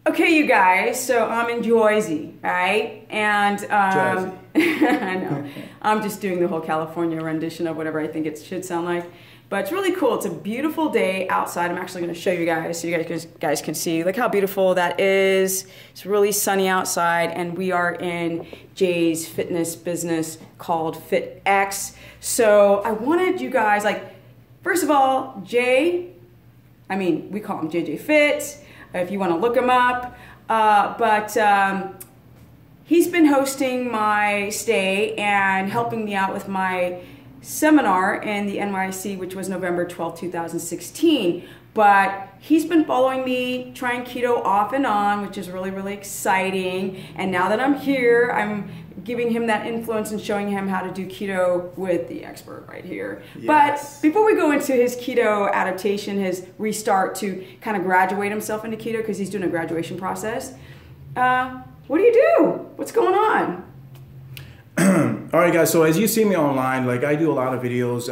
Okay, you guys, so I'm in Jersey, right? And I know, I'm just doing the whole California rendition of whatever I think it should sound like. But it's really cool. It's a beautiful day outside. I'm actually going to show you guys so you guys can see. Look how beautiful that is. It's really sunny outside, and we are in Jay's fitness business called FitX. So I wanted you guys, first of all, Jay, we call him JJ Fit, if you want to look him up. He's been hosting my stay and helping me out with my seminar in the NYC, which was November 12, 2016. But he's been following me, trying keto off and on, which is really, really exciting. And now that I'm here, I'm giving him that influence and showing him how to do keto with the expert right here. Yes. But before we go into his keto adaptation, his restart to kind of graduate himself into keto, because he's doing a graduation process, what do you do? What's going on? All right, guys, so as you see me online, I do a lot of videos,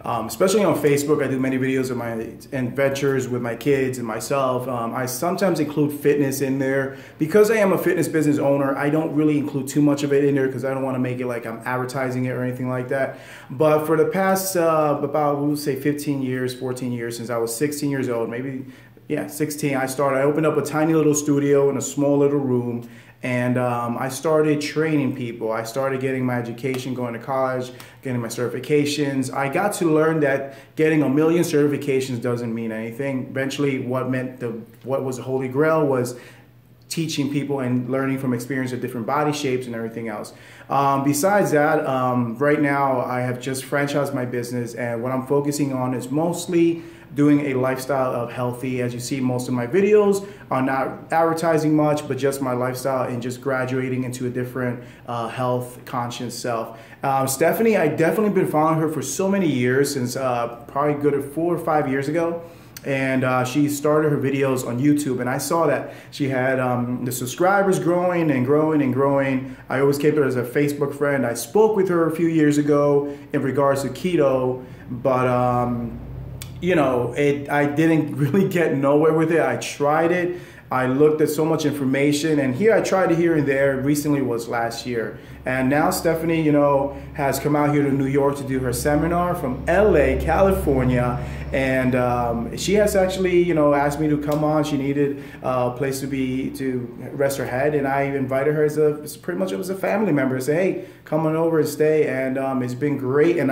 especially on Facebook. I do many videos of my adventures with my kids and myself. I sometimes include fitness in there. Because I am a fitness business owner, I don't really include too much of it in there because I don't want to make it like I'm advertising it or anything like that. But for the past about, we'll say 14 years, since I was 16 years old, maybe, yeah, 16, I opened up a tiny little studio in a small little room. And I started training people. I started getting my education, going to college, getting my certifications. I got to learn that getting a million certifications doesn't mean anything. Eventually, what was the Holy Grail was teaching people and learning from experience of different body shapes and everything else. Besides that, right now I have just franchised my business, and what I'm focusing on is mostly doing a lifestyle of healthy. As you see, most of my videos are not advertising much, but just my lifestyle and just graduating into a different health conscious self. Stephanie, I definitely been following her for so many years, since probably good at 4 or 5 years ago. And she started her videos on YouTube, and I saw that she had the subscribers growing and growing and growing. I always kept her as a Facebook friend. I spoke with her a few years ago in regards to keto, but I didn't really get nowhere with it. I tried it. I looked at so much information, and I tried it here and there. Recently was last year. And now Stephanie, has come out here to New York to do her seminar from LA, California. And she has actually, asked me to come on. She needed a place to rest her head. And I invited her as pretty much a family member. Say, hey, come on over and stay. And it's been great. And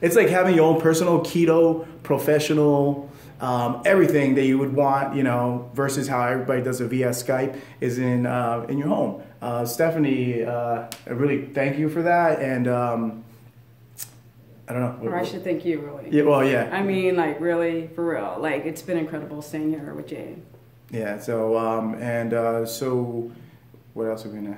it's like having your own personal keto professional, everything that you would want, versus how everybody does it via Skype is in your home. Stephanie, I really thank you for that, and I don't know. Or I should thank you, really. Yeah, well, yeah. Really, for real. It's been incredible staying here with Jay. Yeah. So, so, what else are we gonna?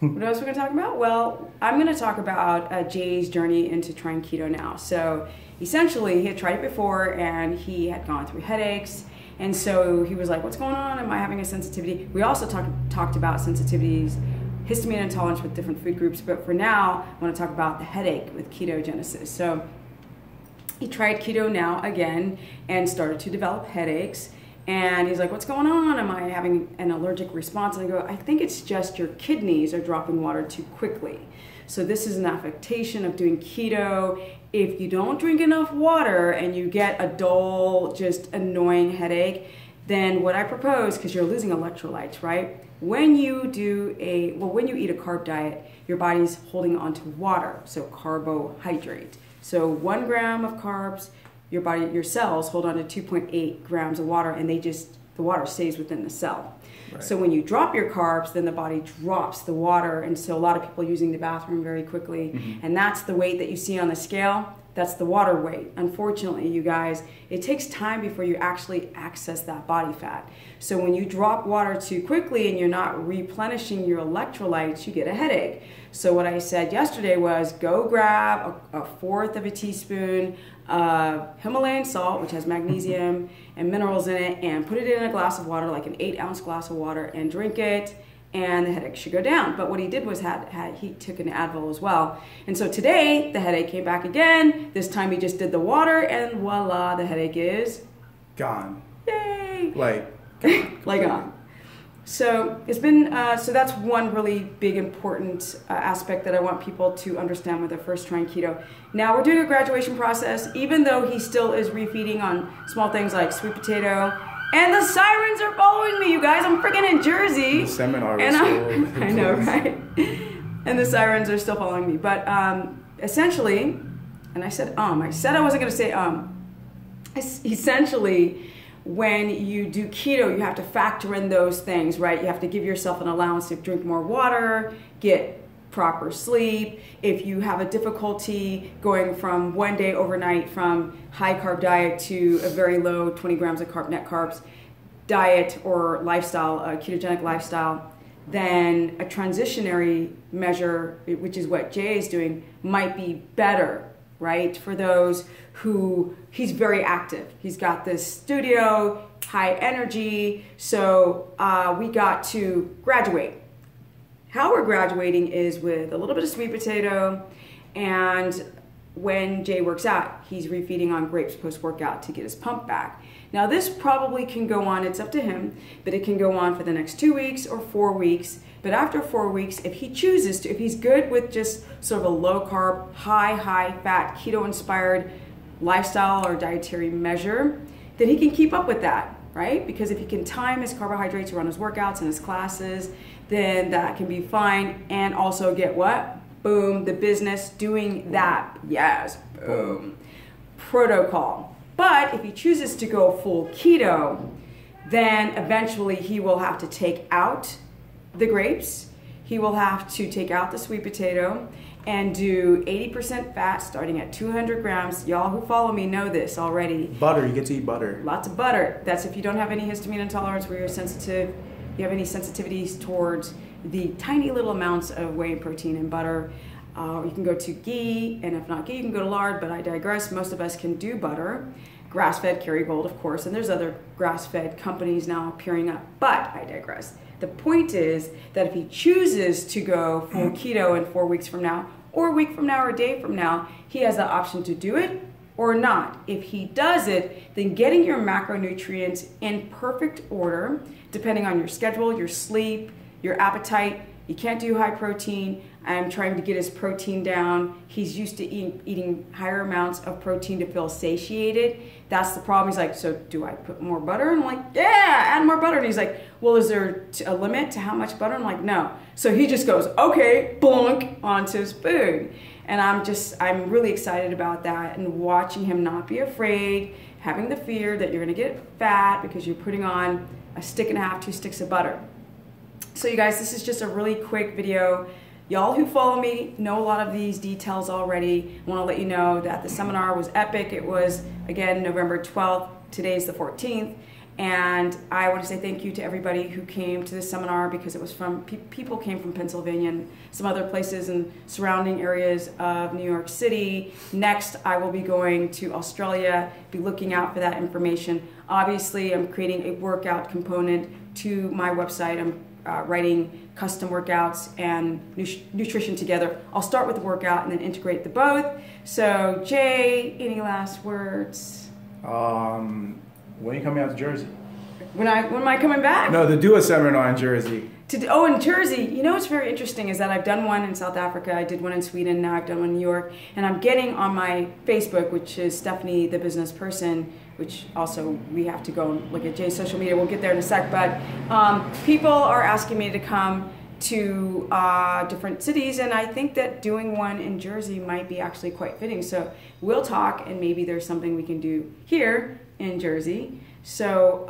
What else are we gonna talk about? Well, I'm gonna talk about Jay's journey into trying keto now. So, essentially, he had tried it before, and he had gone through headaches. And so he was like, what's going on? Am I having a sensitivity? We also talked about sensitivities, histamine intolerance with different food groups. But for now, I want to talk about the headache with ketogenesis. So he tried keto now again and started to develop headaches. And he's like, what's going on? Am I having an allergic response? And I go, I think it's just your kidneys are dropping water too quickly. So this is an affectation of doing keto. If you don't drink enough water and you get a dull, just annoying headache, then what I propose, because you're losing electrolytes, right? When you eat a carb diet, your body's holding onto water, so carbohydrate. So 1 gram of carbs, your cells hold on to 2.8 grams of water, and the water stays within the cell. Right. So when you drop your carbs, then the body drops the water, and so a lot of people are using the bathroom very quickly, and that's the weight that you see on the scale. That's the water weight. Unfortunately, you guys, it takes time before you actually access that body fat. So when you drop water too quickly and you're not replenishing your electrolytes, you get a headache. So what I said yesterday was go grab a 1/4 of a teaspoon of Himalayan salt, which has magnesium and minerals in it, and put it in a glass of water, like an 8-ounce glass of water, and drink it, and the headache should go down. But what he did was he took an Advil as well. And so today, the headache came back again. This time he just did the water, and voila, the headache is gone. Yay! Like gone. So it's been, so that's one really big important aspect that I want people to understand when they're first trying keto. Now we're doing a graduation process, even though he still is refeeding on small things like sweet potato. And the sirens are following me, you guys. I'm freaking in Jersey. The seminar was and I know, right? And the sirens are still following me. But essentially, and I said I wasn't going to say essentially, when you do keto, you have to factor in those things, right? You have to give yourself an allowance to drink more water, get proper sleep. If you have a difficulty going from one day overnight from high carb diet to a very low 20 grams of net carbs diet or lifestyle, a ketogenic lifestyle, then a transitionary measure, which is what Jay is doing, might be better, right? For those who, he's very active. He's got this studio, high energy. So we got to graduate. How we're graduating is with a little bit of sweet potato, and when Jay works out, he's refeeding on grapes post-workout to get his pump back. Now this probably can go on, it's up to him, but it can go on for the next 2 weeks or 4 weeks. But after 4 weeks, if he chooses to, if he's good with just sort of a low carb, high fat, keto inspired lifestyle or dietary measure, then he can keep up with that, right? Because if he can time his carbohydrates around his workouts and his classes, then that can be fine. And also get what? Boom, the business doing that. Yes, boom. Protocol. But if he chooses to go full keto, then eventually he will have to take out the grapes, he will have to take out the sweet potato and do 80% fat starting at 200 grams. Y'all who follow me know this already. Butter, you get to eat butter. Lots of butter. That's if you don't have any histamine intolerance, where you're sensitive, you have any sensitivities towards the tiny little amounts of whey protein in butter. You can go to ghee, and if not ghee, you can go to lard, but I digress. Most of us can do butter. Grass-fed Kerrygold, of course, and there's other grass-fed companies now appearing up, but I digress. The point is that if he chooses to go full keto in 4 weeks from now, or a week from now, or a day from now, he has the option to do it or not. If he does it, then getting your macronutrients in perfect order, depending on your schedule, your sleep, your appetite. You can't do high protein. I'm trying to get his protein down. He's used to eating higher amounts of protein to feel satiated. That's the problem. He's like, so do I put more butter? And I'm like, yeah, add more butter. And he's like, well, is there a limit to how much butter? I'm like, no. So he just goes, okay, blunk, onto his food. And I'm really excited about that and watching him not be afraid, having the fear that you're gonna get fat because you're putting on a stick and a half, 2 sticks of butter. So you guys, this is just a really quick video. Y'all who follow me know a lot of these details already. I want to let you know that the seminar was epic. It was, again, November 12th. Today's the 14th. And I want to say thank you to everybody who came to this seminar, because it was from, people came from Pennsylvania and some other places and surrounding areas of New York City. Next, I will be going to Australia, be looking out for that information. Obviously, I'm creating a workout component to my website. I'm writing custom workouts and nutrition together. I'll start with the workout and then integrate the both. So Jay, any last words? When are you coming out to Jersey? When am I coming back? No, to do a seminar in Jersey. In Jersey. You know what's very interesting is that I've done one in South Africa, I did one in Sweden, now I've done one in New York, and I'm getting on my Facebook, which is Stephanie the Business Person, which also we have to go and look at Jay's social media. We'll get there in a sec, but people are asking me to come to different cities, and I think that doing one in Jersey might be actually quite fitting. So we'll talk, and maybe there's something we can do here in Jersey. So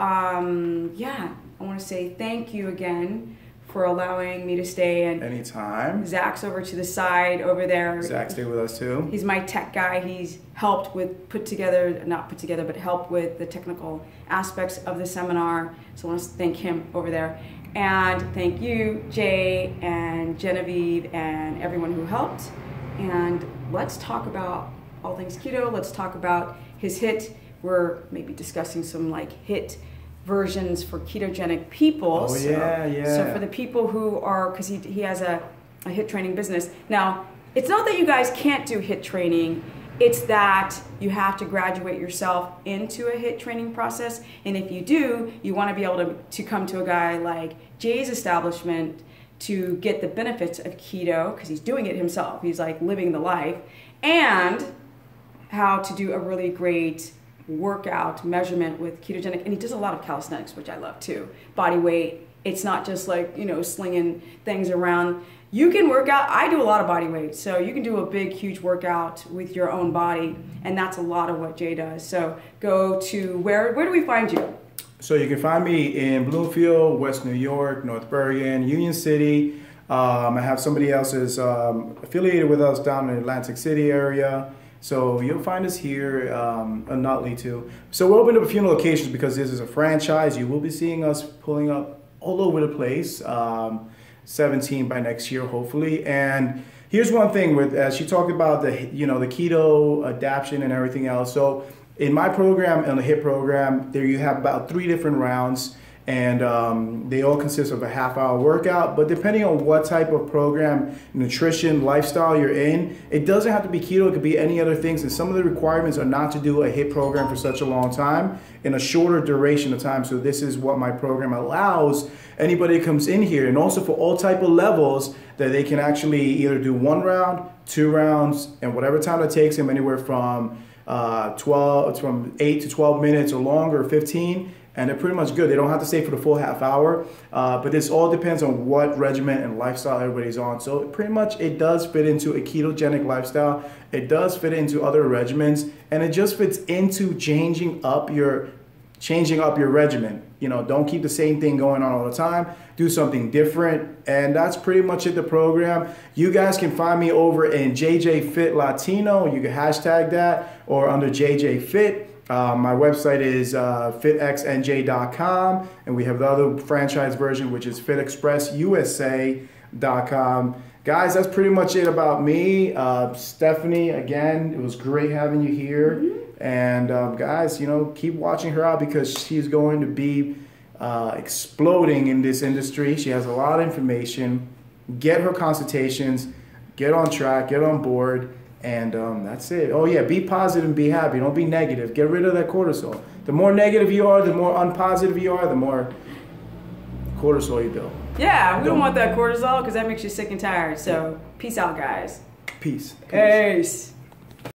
yeah, I want to say thank you again for allowing me to stay. And anytime. Zach's over to the side over there. Zach stayed with us too. He's my tech guy. He's helped with but helped with the technical aspects of the seminar. So I want to thank him over there. And thank you, Jay and Genevieve and everyone who helped. And let's talk about all things keto. Let's talk about his HIIT. We're maybe discussing some like HIIT versions for ketogenic people. Oh, yeah. So for the people who are, because he has a HIIT training business. Now, it's not that you guys can't do HIIT training It's that you have to graduate yourself into a HIIT training process. And if you do, you want to be able to come to a guy like Jay's establishment to get the benefits of keto, because he's doing it himself. He's like living the life, and how to do a really great workout measurement with ketogenic. And he does a lot of calisthenics, which I love too. Body weight. It's not just like, you know, slinging things around. You can work out. I do a lot of body weight, so you can do a big, huge workout with your own body, and that's a lot of what Jay does. So go to where do we find you? So you can find me in Bloomfield, West New York, North Bergen, Union City. I have somebody else is affiliated with us down in the Atlantic City area. So you'll find us here in Nutley too. So we're open to a few locations because this is a franchise. You will be seeing us pulling up all over the place. 17 by next year, hopefully. And here's one thing with, as she talked about the, you know, the keto adaptation and everything else. So in my program, in the HIIT program, there you have about 3 different rounds, and they all consist of a half-hour workout. But depending on what type of program, nutrition, lifestyle you're in, it doesn't have to be keto. It could be any other things. And some of the requirements are not to do a HIIT program for such a long time, in a shorter duration of time. So this is what my program allows anybody that comes in here, and also for all type of levels, that they can actually either do 1 round, 2 rounds, and whatever time it takes them, anywhere from 8 to 12 minutes or longer, 15, and they're pretty much good. They don't have to stay for the full half hour, but this all depends on what regimen and lifestyle everybody's on. So pretty much it does fit into a ketogenic lifestyle. It does fit into other regimens, and it just fits into changing up your regimen. You know, don't keep the same thing going on all the time. Do something different, and that's pretty much it, the program. You guys can find me over in JJ Fit Latino. You can hashtag that, or under JJ Fit. My website is fitxnj.com, and we have the other franchise version, which is fitexpressusa.com. Guys, that's pretty much it about me. Stephanie, again, it was great having you here. Mm-hmm. And guys, you know, keep watching her out, because she's going to be exploding in this industry. She has a lot of information. Get her consultations, get on track, get on board, and that's it. Oh yeah, be positive and be happy. Don't be negative. Get rid of that cortisol. The more negative you are, the more unpositive you are, the more cortisol you build. Yeah, we don't want that cortisol, because that makes you sick and tired. So peace out, guys. Peace. Peace.